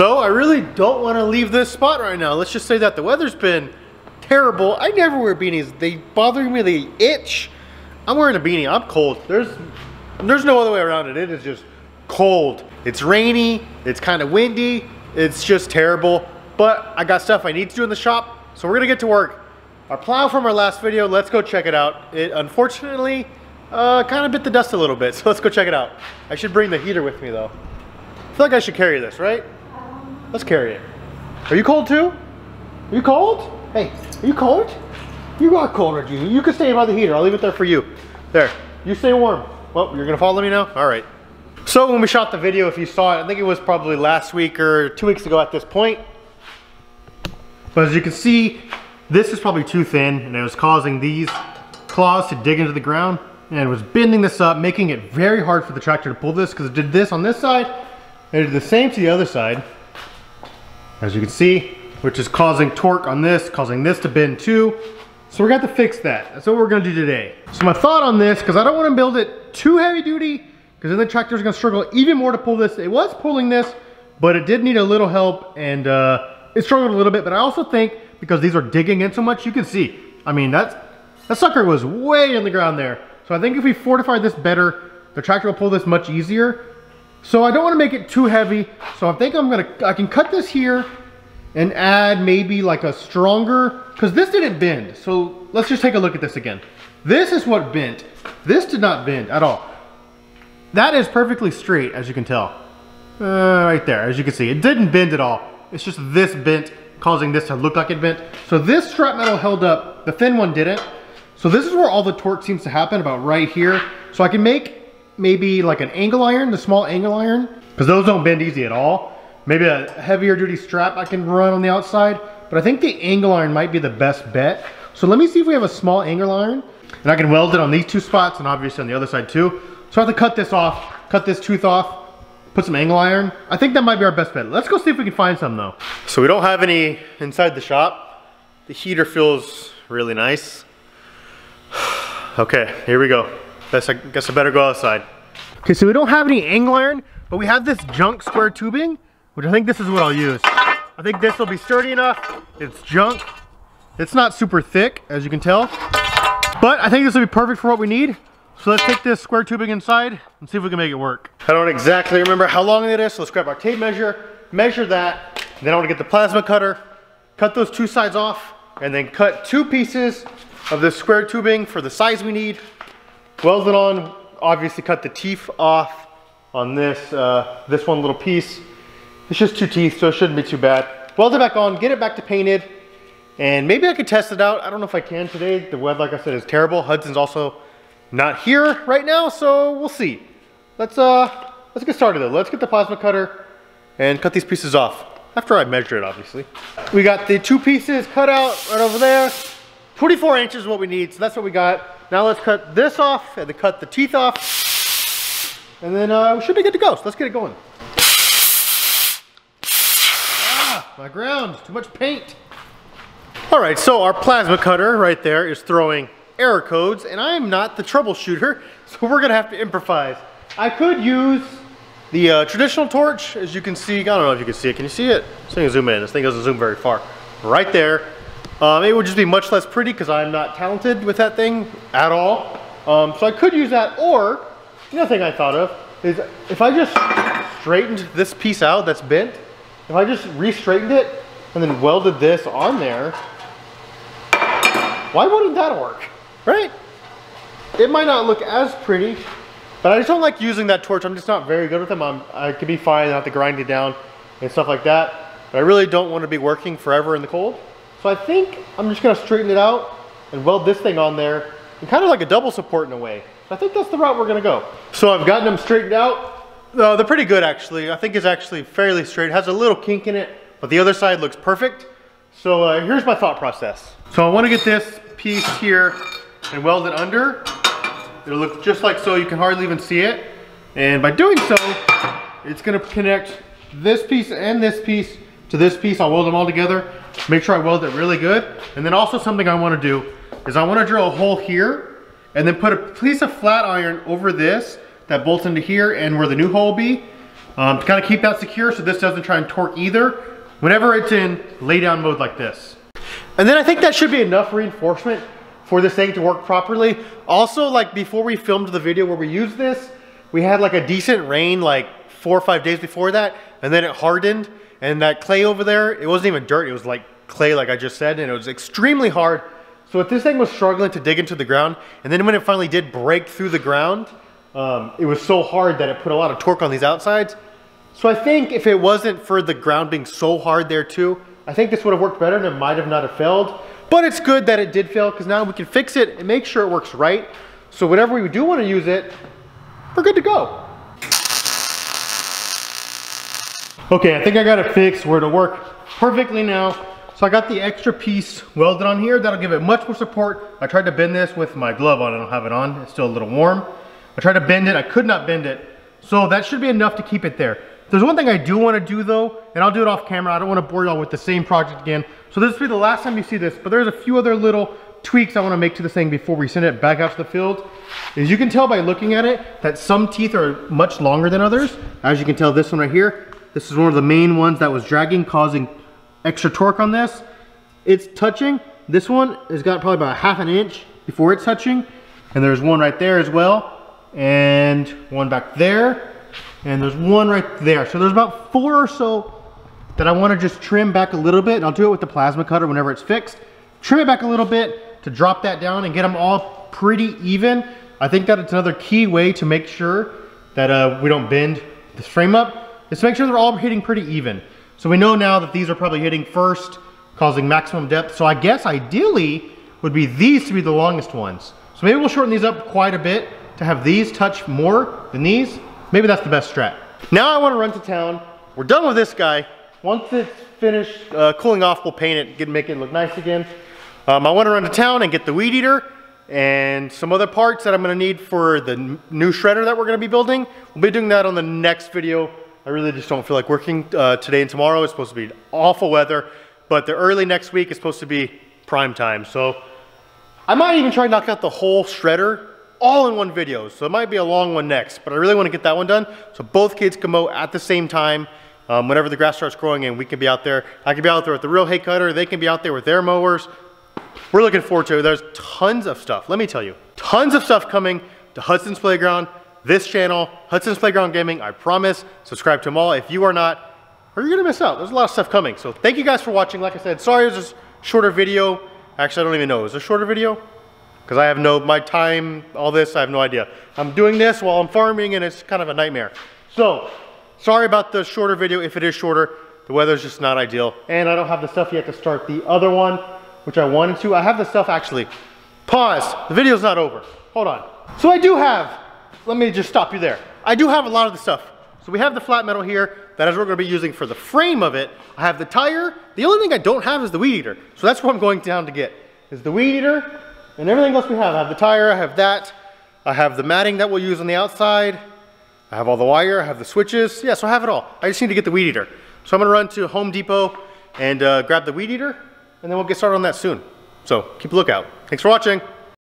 So I really don't want to leave this spot right now. Let's just say that the weather's been terrible. I never wear beanies. They bother me, they itch. I'm wearing a beanie, I'm cold. There's no other way around it. It is just cold. It's rainy, it's kind of windy. It's just terrible. But I got stuff I need to do in the shop, so we're gonna get to work. Our plow from our last video, let's go check it out. It unfortunately kind of bit the dust a little bit, so let's go check it out. I should bring the heater with me though. I feel like I should carry this, right? Let's carry it. Are you cold too? Are you cold? Hey, are you cold? You got cold, aren't you? You can stay by the heater. I'll leave it there for you. There, you stay warm. Well, you're gonna follow me now? All right. So when we shot the video, if you saw it, I think it was probably last week or 2 weeks ago at this point. But as you can see, this is probably too thin and it was causing these claws to dig into the ground and it was bending this up, making it very hard for the tractor to pull this because it did this on this side and it did the same to the other side. As you can see, which is causing torque on this, causing this to bend too. So we're gonna have to fix that. That's what we're gonna do today. So my thought on this, because I don't wanna build it too heavy duty, because then the tractor's gonna struggle even more to pull this. It was pulling this, but it did need a little help and it struggled a little bit, but I also think because these are digging in so much, you can see, I mean, that sucker was way in the ground there. So I think if we fortify this better, the tractor will pull this much easier. So I don't want to make it too heavy. So I think I can cut this here and add maybe like a stronger, because this didn't bend. So let's just take a look at this again. This is what bent. This did not bend at all. That is perfectly straight, as you can tell. Right there, as you can see, it didn't bend at all. It's just this bent, causing this to look like it bent. So this strap metal held up, the thin one didn't. So this is where all the torque seems to happen, about right here. So I can make maybe like an angle iron, the small angle iron, because those don't bend easy at all. Maybe a heavier duty strap I can run on the outside, but I think the angle iron might be the best bet. So let me see if we have a small angle iron, and I can weld it on these two spots and obviously on the other side too. So I have to cut this off, cut this tooth off, put some angle iron. I think that might be our best bet. Let's go see if we can find some though. So we don't have any inside the shop. The heater feels really nice. Okay, here we go. I guess I better go outside. Okay, so we don't have any angle iron, but we have this junk square tubing, which I think this is what I'll use. I think this will be sturdy enough. It's junk. It's not super thick, as you can tell, but I think this will be perfect for what we need. So let's take this square tubing inside and see if we can make it work. I don't exactly remember how long it is, so let's grab our tape measure, measure that, then I want to get the plasma cutter, cut those two sides off, and then cut 2 pieces of this square tubing for the size we need. Weld it on, obviously cut the teeth off on this, this one little piece. It's just 2 teeth, so it shouldn't be too bad. Weld it back on, get it back to painted, and maybe I could test it out. I don't know if I can today. The weather, like I said, is terrible. Hudson's also not here right now, so we'll see. Let's get started though. Let's get the plasma cutter and cut these pieces off. After I measure it, obviously. We got the 2 pieces cut out right over there. 24 inches is what we need, so that's what we got. Now let's cut this off and then cut the teeth off. And then we should be good to go, so let's get it going. Ah, my ground, too much paint. All right, so our plasma cutter right there is throwing error codes, and I am not the troubleshooter, so we're gonna have to improvise. I could use the traditional torch, as you can see. I don't know if you can see it. Can you see it? This thing is zoom in. This thing doesn't zoom very far. Right there. It would just be much less pretty because I'm not talented with that thing at all. So I could use that, or another thing I thought of is if I just straightened this piece out that's bent, if I just re-straightened it and then welded this on there, why wouldn't that work, right? It might not look as pretty, but I just don't like using that torch. I'm just not very good with them. I could be fine, I have to grind it down and stuff like that, but I really don't want to be working forever in the cold. So I think I'm just gonna straighten it out and weld this thing on there, and kind of like a double support in a way. I think that's the route we're gonna go. So I've gotten them straightened out. They're pretty good actually. I think it's actually fairly straight. It has a little kink in it, but the other side looks perfect. So here's my thought process. So I wanna get this piece here and weld it under. It'll look just like so, you can hardly even see it. And by doing so, it's gonna connect this piece and this piece to this piece. I'll weld them all together. Make sure I weld it really good. And then also something I wanna do is I wanna drill a hole here and then put a piece of flat iron over this that bolts into here and where the new hole will be. to kind of keep that secure so this doesn't try and torque either whenever it's in lay down mode like this. And then I think that should be enough reinforcement for this thing to work properly. Also, like before we filmed the video where we used this, we had like a decent rain like 4 or 5 days before that, and then it hardened, and that clay over there, it wasn't even dirt, it was like clay like I just said, and it was extremely hard. So if this thing was struggling to dig into the ground, and then when it finally did break through the ground, it was so hard that it put a lot of torque on these outsides. So I think if it wasn't for the ground being so hard there too, I think this would have worked better and it might have not have failed. But it's good that it did fail because now we can fix it and make sure it works right. So whenever we do want to use it, we're good to go. Okay, I think I got it fixed where it'll work perfectly now. So I got the extra piece welded on here. That'll give it much more support. I tried to bend this with my glove on. I don't have it on. It's still a little warm. I tried to bend it. I could not bend it. So that should be enough to keep it there. There's one thing I do want to do though, and I'll do it off camera. I don't want to bore y'all with the same project again. So this will be the last time you see this, but there's a few other little tweaks I want to make to this thing before we send it back out to the field. As you can tell by looking at it, that some teeth are much longer than others. As you can tell, this one right here, this is one of the main ones that was dragging, causing extra torque on this. It's touching. This one has got probably about 1/2 inch before it's touching. And there's one right there as well. And one back there. And there's one right there. So there's about 4 or so that I want to just trim back a little bit. And I'll do it with the plasma cutter whenever it's fixed. Trim it back a little bit to drop that down and get them all pretty even. I think that it's another key way to make sure that we don't bend this frame up, is to make sure they're all hitting pretty even. So we know now that these are probably hitting first, causing maximum depth. So I guess ideally would be these to be the longest ones. So maybe we'll shorten these up quite a bit to have these touch more than these. Maybe that's the best strat. Now I want to run to town. We're done with this guy. Once it's finished cooling off, we'll paint it, make it look nice again. I want to run to town and get the weed eater and some other parts that I'm going to need for the new shredder that we're going to be building. We'll be doing that on the next video. I really just don't feel like working today and tomorrow. It's supposed to be awful weather, but the early next week is supposed to be prime time. So I might even try to knock out the whole shredder all in one video. So it might be a long one next, but I really want to get that one done so both kids can mow at the same time. Whenever the grass starts growing in, we can be out there. I can be out there with the real hay cutter. They can be out there with their mowers. We're looking forward to it. There's tons of stuff. Let me tell you, tons of stuff coming to Hudson's Playground, this channel, Hudson's Playground Gaming. I promise. Subscribe to them all. If you are not, or you're gonna miss out. There's a lot of stuff coming. So thank you guys for watching. Like I said, sorry it was a shorter video. Actually, I don't even know. Is it a shorter video? Because I have my time, all this, I have no idea. I'm doing this while I'm farming and it's kind of a nightmare. So, sorry about the shorter video if it is shorter. The weather's just not ideal. And I don't have the stuff yet to start the other one, which I wanted to. I have the stuff actually. Pause, the video's not over. Hold on. So I do have, let me just stop you there. I do have a lot of the stuff. So we have the flat metal here, that is what we're gonna be using for the frame of it. I have the tire. The only thing I don't have is the weed eater. So that's what I'm going down to get, is the weed eater and everything else we have. I have the tire, I have that. I have the matting that we'll use on the outside. I have all the wire, I have the switches. Yeah, so I have it all. I just need to get the weed eater. So I'm gonna run to Home Depot and grab the weed eater, and then we'll get started on that soon. So keep a lookout. Thanks for watching.